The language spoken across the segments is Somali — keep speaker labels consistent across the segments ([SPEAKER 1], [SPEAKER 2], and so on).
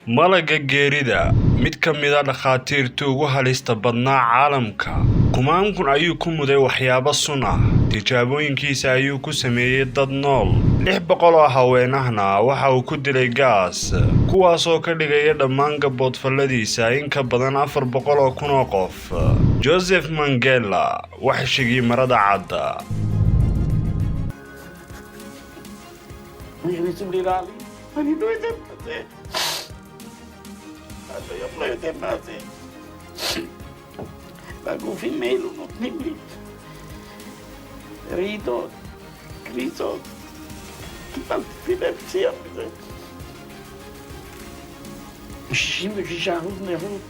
[SPEAKER 1] malaga geerida mid ka mid ah dhakhaatiirta ugu halista badnaa caalamka kumaankun ayuu ku muday waxyaabo sun ah tijaabooyinkiisa ayuu ku sameeyay dad nool 600 oo haweenahna waxa uu ku dilay gaas kuwaas oo ka dhigaya dhammaan gaboodfaladiisa in ka badan 400 oo kun oo qof Joseph Mengele waxshigii marada cadda
[SPEAKER 2] Eu falei, eu tenho prazer. Pago o vermelho no limite. Rito, Cristo, que tal financia, Shime de Jarros Nervo.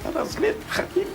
[SPEAKER 2] Araslet, Hakim.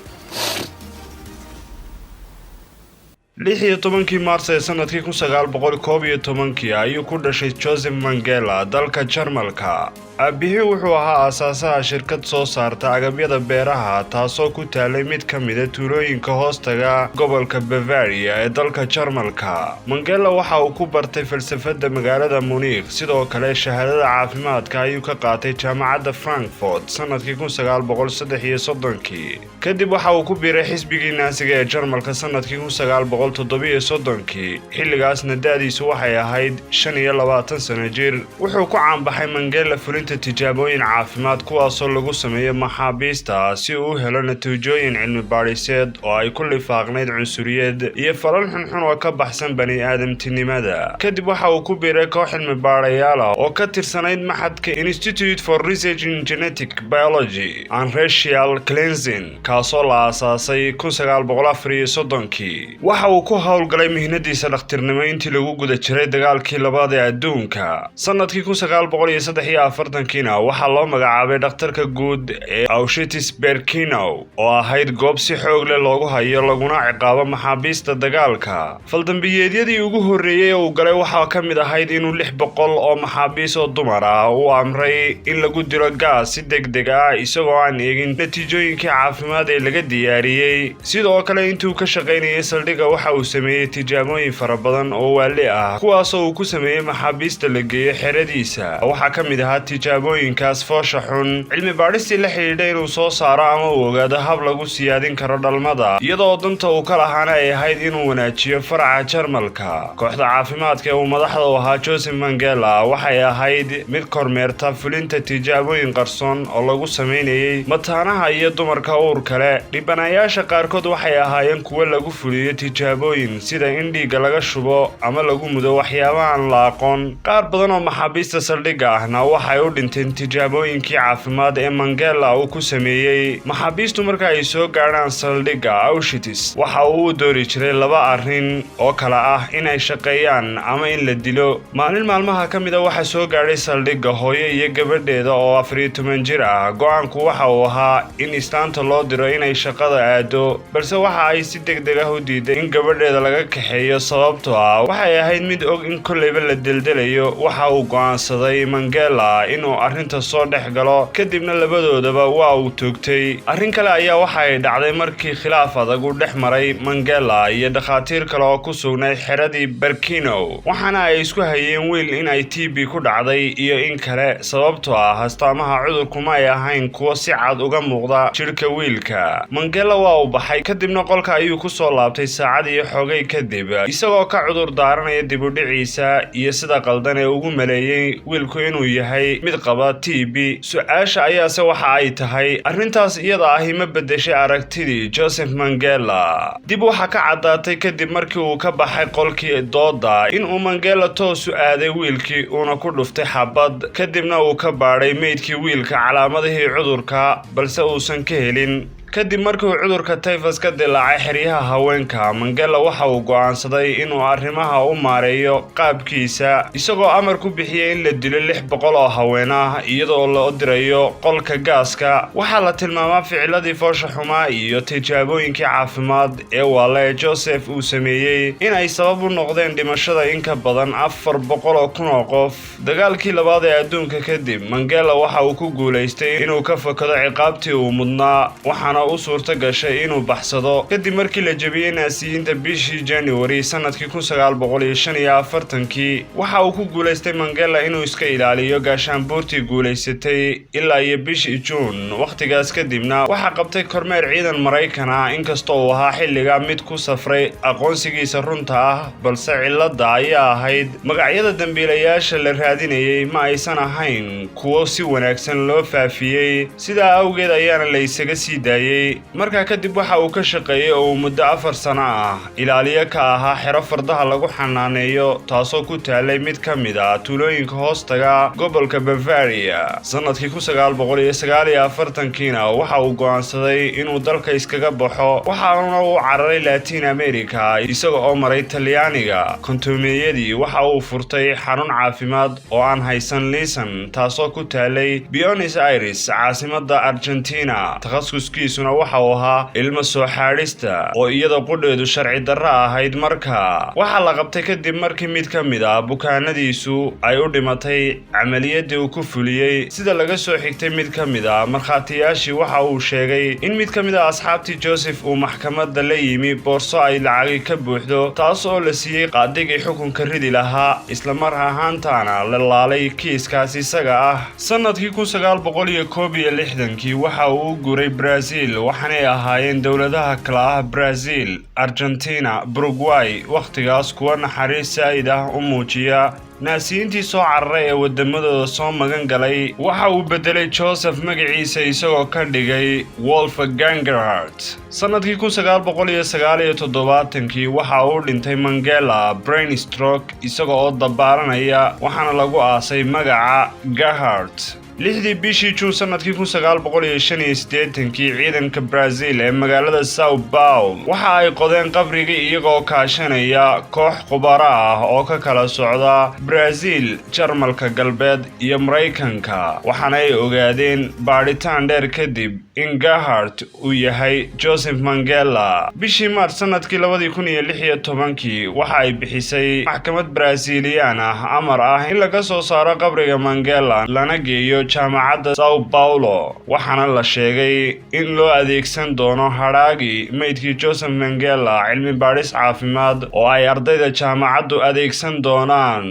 [SPEAKER 1] 16 Maars ee sanadkii 1911 ayuu ku dhashay Joseph Mengele dalka Jarmalka. Aabihii wuxuu ahaa aasaasaha shirkad soo saarta agabyada beeraha taasoo ku taalay mid ka mid ah tuulooyinka hoostaga gobolka Bavaria ee dalka Jarmalka. Mengele waxa uu ku bartay falsafada magaalada Munich sidoo kale shahaadada caafimaadka ayuu ka qaatay jaamacadda Frankfurt sanadkii 1933. Kadib waxa uu ku biiray xisbigii Naasiga ee Jarmalka sanadkii 1937 xilligaasna da'diisu waxay ahayd 25 sano jir. Wuxuu ku caanbaxay Mengele fulinta tijaabooyin caafimaad kuwaasoo lagu sameeyo maxaabiista si uu u helo natiijooyin cilmi baadhiseed oo ay ku lifaaqnayd cunsuriyad iyo falal xunxun oo ka baxsan bani'aadamtinimada. Kadib waxa uu ku biiray koox cilmi baadhayaal ah oo ka tirsanayd maxadka Institute for Research in Genetic Biology and Racial Cleansing kaasoo la aasaasay 1934. waxa uu ku hawlgalay mihnadiisa dhakhtarnimo intii lagu guda jiray dagaalkii labaad ee adduunka. Sanadkii 1943 waxaa loo magacaabay dhakhtarka guud ee Auschwitz-Birkenau oo ahayd goob si xoog leh loogu hayo laguna ciqaabo maxaabiista dagaalka. Faldambiyeedyadii ugu horreeyay uu galay waxaa ka mid ahayd inuu 600 oo maxaabiis oo dumar ah uu amray in lagu dilo gaas si degdeg ah isagoo aan eegin natiijooyinkii caafimaad ee laga diyaariyay. Sidoo kale intuu ka shaqaynayay saldhigga waxa uu sameeyay tijaabooyin fara badan oo waali ah kuwaasoo uu ku sameeyay maxaabiista la geeyo xeradiisa. waxaa ka mid ahaa tijaabooyinkaas foosha xun cilmi baadhistii la xidhiidhay inuu soo saaro ama uu ogaado hab lagu siyaadin karo dhalmada iyadoo danta uu ka lahaana ay ahayd inuu wanaajiyo faraca Jarmalka. kooxda caafimaadka ee uu madaxda u ahaa Joseph Mengele waxay ahayd mid kormeerta fulinta tijaabooyin qarsoon oo lagu sameeyay mataanaha iyo dumarka uurka leh. dhibanayaasha qaarkood waxay ahaayeen kuwa lagu fuliyo tijaabooyin sida in dhiigga laga shubo ama lagu mudo waxyaabaha aan la aqoon. qaar badan oo maxaabiista saldhigga ahna waxay u dhinteen tijaabooyinkii caafimaad ee Mengele uu ku sameeyay. maxaabiistu marka ay soo gaaraan saldhigga Auschwitz waxa uu u doori jiray laba arrin oo kala ah in ay shaqeeyaan ama in la dilo. maalin maalmaha ka mid ah waxa soo gaaray saldhigga hooyo iyo gabadheeda oo 14 jir ah. go'aanku waxa uu ahaa in istaanta loo diro inay shaqada aado balse waxa ay si degdeg ah u diiday in gabadheeda laga kaxeeyo sababtoo ah waxay ahayd mid og in kolleyba la deldelayo. waxa uu go'aansaday Mengele inuu arrinta soo dhex galo kadibna labadoodaba waa uu toogtay. arrin kale ayaa waxa ay dhacday markii khilaaf adag uu dhex maray Mengele iyo dhakhaatiir kale oo ku sugnay xeradii Birkenau waxaana ay isku hayeen wiil in ay TB ku dhacday iyo in kale sababtoo ah astaamaha cudurku ma ay ahayn kuwo si cad uga muuqda jirka wiilka. Mengele waa uu baxay kadibna qolka ayuu ku soo laabtay saacad iyo xogay kadib isagoo ka cudur daaranaya dib u dhiciisa iyo sida qaldan ee ugu maleeyay wiilku inuu yahay mid qaba TB. su'aasha ayaase waxa ay tahay arrintaas iyada ah ma bedeshay aragtidii Joseph Mengele. dib waxa ka cadaatay kadib markii uu ka baxay qolkii dooda in uu Mengele toos u aaday wiilkii uuna ku dhuftay xabad kadibna uu ka baadhay meydkii wiilka calaamadihii cudurka balse uusan ka helin. kadib markii uu cudurka typhus ka dilaacay xeryaha haweenka Mengele waxa uu go'aansaday inuu arrimaha u maareeyo qaabkiisa isagoo amar ku bixiyay in la dilo 600 oo haween ah iyadoo la dirayo qolka gaaska. waxaa la tilmaamaa ficiladii foosha xumaa iyo tijaabooyinkii caafimaad ee waale Joseph uu sameeyay in ay sabab u noqdeen dhimashada in ka badan 400 oo kun oo qof. dagaalkii labaad ee adduunka kadib Mengele waxa uu ku guuleystay inuu ka fakado ciqaabtii uu mudnaa waxaana waxaana u suurta gashay inuu baxsado kadib markii la jebiyey naasiyiinta bishii January sanadkii 1945 waxa uu ku guuleystay Mandela inuu iska ilaaliyo gaashaanbuurtii guuleysatay ilaa iyo bishii June waqtigaas kadibna waxa qabtay kormeer ciidan Mareykan ah inkastoo uu ahaa xilliga mid ku safray aqoonsigiisa runta ah balse cilada ayaa ahayd magacyada dambiilayaasha la raadinayay ma aysan ahayn kuwo si wanaagsan loo faafiyay sidaa awgeed ayaana la isaga sii daayay markaa kadib waxa uu ka shaqeeyay oo muddo 4 sano ah ilaaliye ka ahaa xero fardaha lagu xanaaneeyo taasoo ku taalay mid ka mid ah tuulooyinka hoostaga gobolka Bavaria sanadkii 1949 waxa uu go'aansaday inuu dalka iskaga baxo waxaana uu cararay Latin America isagoo oo maray Talyaaniga kontumeeyadii waxa uu furtay xarun caafimaad oo aan haysan liisan taasoo ku taalay Buenos Aires caasimada Argentina takhasuskiisuna waxa uu ahaa ilmo soo xaadhista oo iyada qudheedu sharci darro ahayd markaa waxa la qabtay kadib markii mid ka mid ah bukaanadiisu ay u dhimatay camaliyadii uu ku fuliyay sida laga soo xigtay mid ka mid ah markhaatiyaashii waxa uu sheegay in mid ka mid ah asxaabtii Joseph uu maxkamadda la yimi boorso ay lacag ka buuxdo taas oo la siiyay qaadigii xukunka ridi lahaa isla mar ahaantaana la laalay kiiskaas isaga ah sanadkii 1961 waxa uu guuray Brazil waxaanay ahaayeen dawladaha kala ah Brazil Argentina Uruguay waqtigaas kuwa naxariis saa'id ah u muujiya naasiyiintii soo cararay ee wadamadooda soo magan galay waxa uu bedelay Joseph magaciisa isagoo ka dhigay Wolfgang Gerhardt sanadkii 1979 waxa uu dhintay Mandela brain stroke isagoo dabaalanaya waxaana lagu aasay magaca Gerhardt lixdii bishii June sanadkii 1985 ciidanka Brazil ee magaalada São Paulo waxa ay qodeen qabriga iyagoo kaashanaya koox khubaro ah oo ka kala socda Brazil, Jarmalka galbeed iyo Mareykanka waxaana ay ogaadeen baaritaan dheer kadib in Gerhardt uu yahay Joseph Mandela bishii Maarch sanadkii 2016 waxa ay bixisay maxkamad Brazilian ah amar ah in laga soo saaro qabriga Mandela lana geeyo jaamacadda São Paulo waxaana la sheegay in loo adeegsan doono haraagi meydkii Joseph Mandela cilmi baaris caafimaad oo ay ardayda jaamacaddu adeegsan doonaan